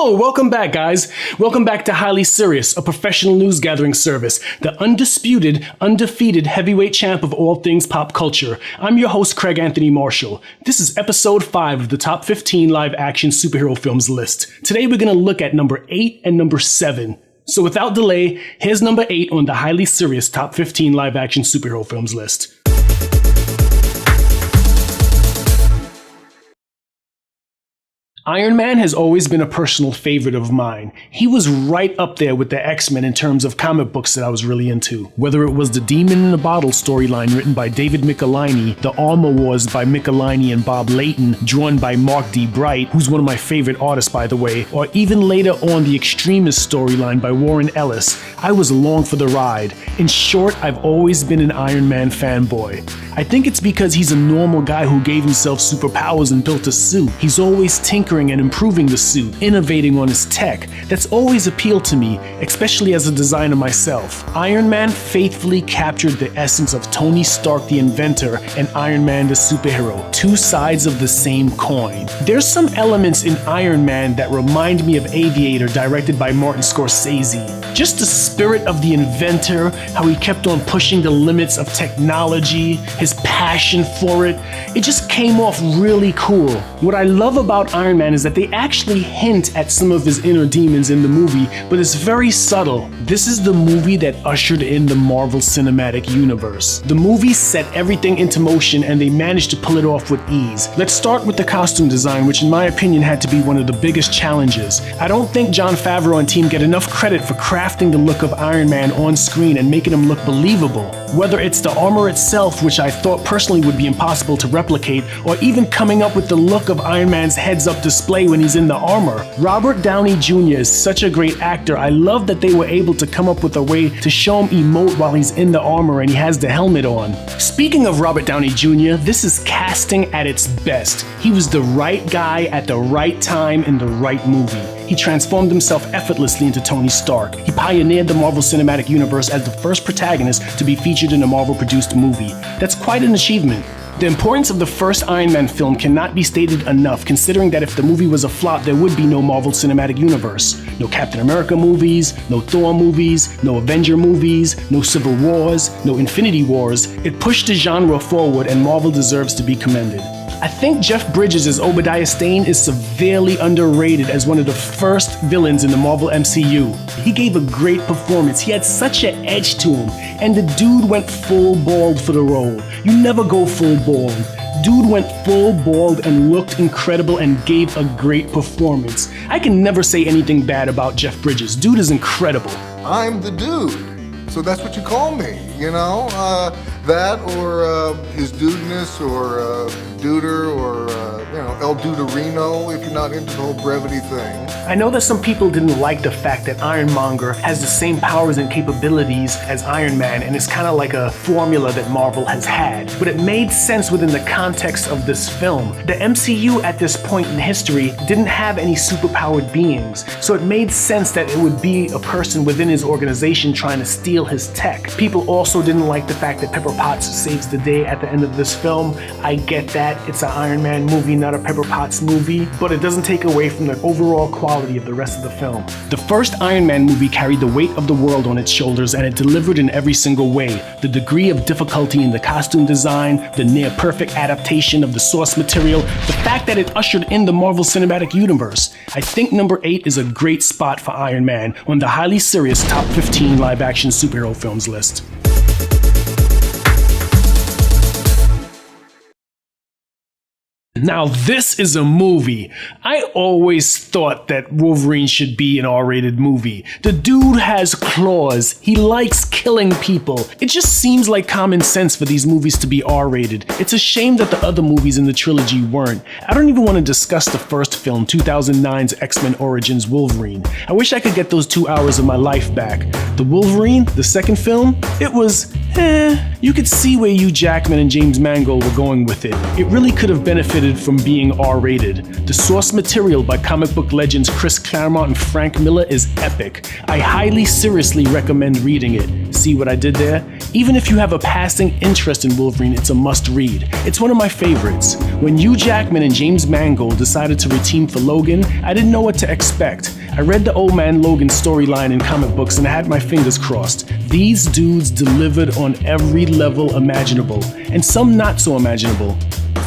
Oh, welcome back, guys. Welcome back to Highly Serious, a professional news gathering service, the undisputed, undefeated heavyweight champ of all things pop culture. I'm your host, Craig Anthony Marshall. This is episode 5 of the top 15 live-action superhero films list. Today we're going to look at number 8 and number 7. So without delay, here's number 8 on the Highly Serious top 15 live-action superhero films list. Iron Man has always been a personal favorite of mine. He was right up there with the X-Men in terms of comic books that I was really into. Whether it was the Demon in a Bottle storyline written by David Michelinie, the Armor Wars by Michelinie and Bob Layton, drawn by Mark D. Bright, who's one of my favorite artists by the way, or even later on the Extremist storyline by Warren Ellis, I was along for the ride. In short, I've always been an Iron Man fanboy. I think it's because he's a normal guy who gave himself superpowers and built a suit. He's always tinkering and improving the suit, innovating on his tech. That's always appealed to me, especially as a designer myself. Iron Man faithfully captured the essence of Tony Stark the inventor and Iron Man the superhero, two sides of the same coin. There's some elements in Iron Man that remind me of Aviator, directed by Martin Scorsese. Just the spirit of the inventor, how he kept on pushing the limits of technology, his passion for it, it just came off really cool. What I love about Iron Man is that they actually hint at some of his inner demons in the movie, but it's very subtle. This is the movie that ushered in the Marvel Cinematic Universe. The movie set everything into motion and they managed to pull it off with ease. Let's start with the costume design, which in my opinion had to be one of the biggest challenges. I don't think Jon Favreau and team get enough credit for crafting the look of Iron Man on screen and making him look believable. Whether it's the armor itself, which I thought personally would be impossible to replicate, or even coming up with the look of Iron Man's heads-up display when he's in the armor. Robert Downey Jr. is such a great actor. I love that they were able to come up with a way to show him emote while he's in the armor and he has the helmet on. Speaking of Robert Downey Jr., this is casting at its best. He was the right guy at the right time in the right movie. He transformed himself effortlessly into Tony Stark. He pioneered the Marvel Cinematic Universe as the first protagonist to be featured in a Marvel-produced movie. That's quite an achievement. The importance of the first Iron Man film cannot be stated enough, considering that if the movie was a flop, there would be no Marvel Cinematic Universe. No Captain America movies, no Thor movies, no Avenger movies, no Civil Wars, no Infinity Wars. It pushed the genre forward and Marvel deserves to be commended. I think Jeff Bridges as Obadiah Stane is severely underrated as one of the first villains in the Marvel MCU. He gave a great performance. He had such an edge to him, and the dude went full bald for the role. You never go full bald. Dude went full bald and looked incredible and gave a great performance. I can never say anything bad about Jeff Bridges. Dude is incredible. I'm the dude, so that's what you call me, you know? That or his dudeness or duder or, El Duderino if you're not into the whole brevity thing. I know that some people didn't like the fact that Ironmonger has the same powers and capabilities as Iron Man, and it's kind of like a formula that Marvel has had. But it made sense within the context of this film. The MCU at this point in history didn't have any superpowered beings, so it made sense that it would be a person within his organization trying to steal his tech. People also didn't like the fact that Pepper Potts saves the day at the end of this film. I get that. It's an Iron Man movie, not a Pepper Potts movie, but it doesn't take away from the overall quality of the rest of the film. The first Iron Man movie carried the weight of the world on its shoulders and it delivered in every single way. The degree of difficulty in the costume design, the near perfect adaptation of the source material, the fact that it ushered in the Marvel Cinematic Universe. I think number 8 is a great spot for Iron Man on the Highly Serious top 15 live-action superhero films list. Now this is a movie. I always thought that Wolverine should be an R-rated movie. The dude has claws. He likes killing people. It just seems like common sense for these movies to be R-rated. It's a shame that the other movies in the trilogy weren't. I don't even want to discuss the first film, 2009's X-Men Origins Wolverine. I wish I could get those 2 hours of my life back. The Wolverine, the second film, it was you could see where Hugh Jackman and James Mangold were going with it. It really could have benefited from being R-rated. The source material by comic book legends Chris Claremont and Frank Miller is epic. I highly seriously recommend reading it. See what I did there? Even if you have a passing interest in Wolverine, it's a must-read. It's one of my favorites. When Hugh Jackman and James Mangold decided to reteam for Logan, I didn't know what to expect. I read the Old Man Logan storyline in comic books and I had my fingers crossed. These dudes delivered on every level imaginable, and some not so imaginable.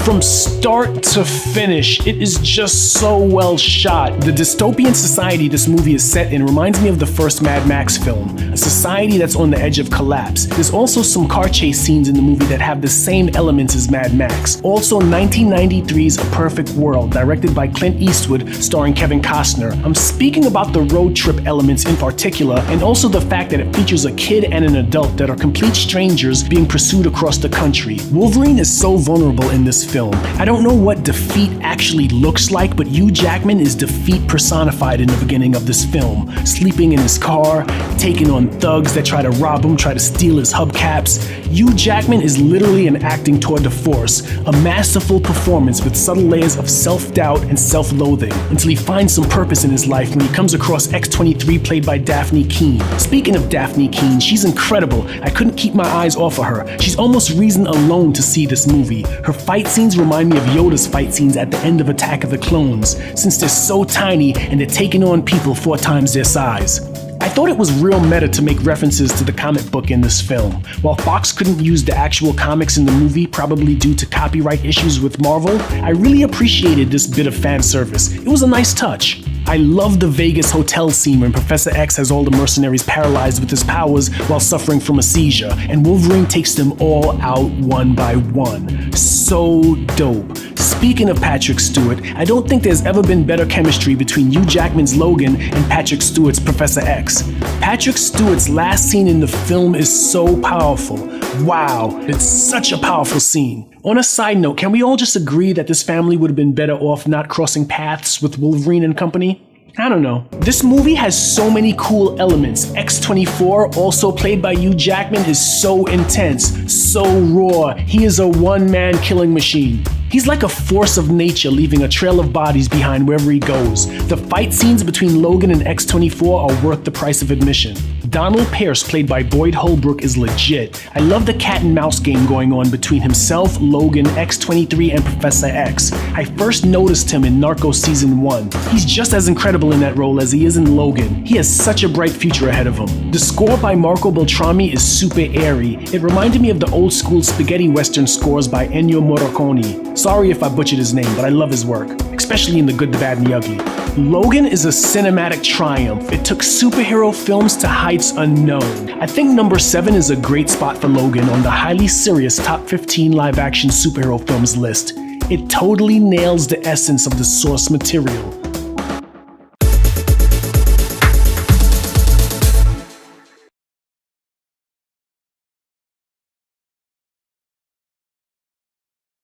From start to finish, it is just so well shot. The dystopian society this movie is set in reminds me of the first Mad Max film, a society that's on the edge of collapse. There's also some car chase scenes in the movie that have the same elements as Mad Max. Also 1993's A Perfect World, directed by Clint Eastwood, starring Kevin Costner. I'm speaking about the road trip elements in particular, and also the fact that it features a kid and an adult that are complete strangers being pursued across the country. Wolverine is so vulnerable in this film. I don't know what defeat actually looks like, but Hugh Jackman is defeat personified in the beginning of this film. Sleeping in his car, taking on thugs that try to rob him, try to steal his hubcaps. Hugh Jackman is literally an acting tour de force, a masterful performance with subtle layers of self-doubt and self-loathing, until he finds some purpose in his life when he comes across X-23 played by Daphne Keane. Speaking of Daphne Keane, she's incredible. I couldn't keep my eyes off of her. She's almost reason alone to see this movie. Her fight scenes remind me of Yoda's fight scenes at the end of Attack of the Clones, since they're so tiny and they're taking on people 4 times their size. I thought it was real meta to make references to the comic book in this film. While Fox couldn't use the actual comics in the movie, probably due to copyright issues with Marvel, I really appreciated this bit of fan service. It was a nice touch. I love the Vegas hotel scene when Professor X has all the mercenaries paralyzed with his powers while suffering from a seizure, and Wolverine takes them all out one by one. So dope. Speaking of Patrick Stewart, I don't think there's ever been better chemistry between Hugh Jackman's Logan and Patrick Stewart's Professor X. Patrick Stewart's last scene in the film is so powerful. Wow, it's such a powerful scene. On a side note, can we all just agree that this family would have been better off not crossing paths with Wolverine and company? I don't know. This movie has so many cool elements. X-24, also played by Hugh Jackman, is so intense, so raw. He is a one-man killing machine. He's like a force of nature, leaving a trail of bodies behind wherever he goes. The fight scenes between Logan and X-24 are worth the price of admission. Donald Pierce, played by Boyd Holbrook, is legit. I love the cat and mouse game going on between himself, Logan, X-23, and Professor X. I first noticed him in Narcos Season 1. He's just as incredible in that role as he is in Logan. He has such a bright future ahead of him. The score by Marco Beltrami is super airy. It reminded me of the old school spaghetti western scores by Ennio Morricone. Sorry if I butchered his name, but I love his work, especially in The Good, the Bad, and the Ugly. Logan is a cinematic triumph. It took superhero films to heights unknown. I think number 7 is a great spot for Logan on the highly serious top 15 live-action superhero films list. It totally nails the essence of the source material.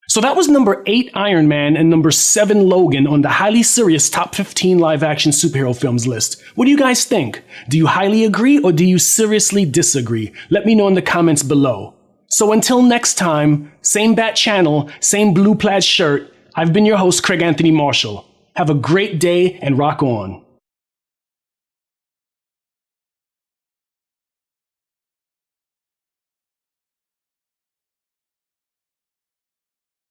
So that was number 8 Iron Man and number 7 Logan on the highly serious top 15 live-action superhero films list. What do you guys think? Do you highly agree or do you seriously disagree? Let me know in the comments below. So until next time, same bat channel, same blue plaid shirt, I've been your host, Craig Anthony Marshall. Have a great day and rock on.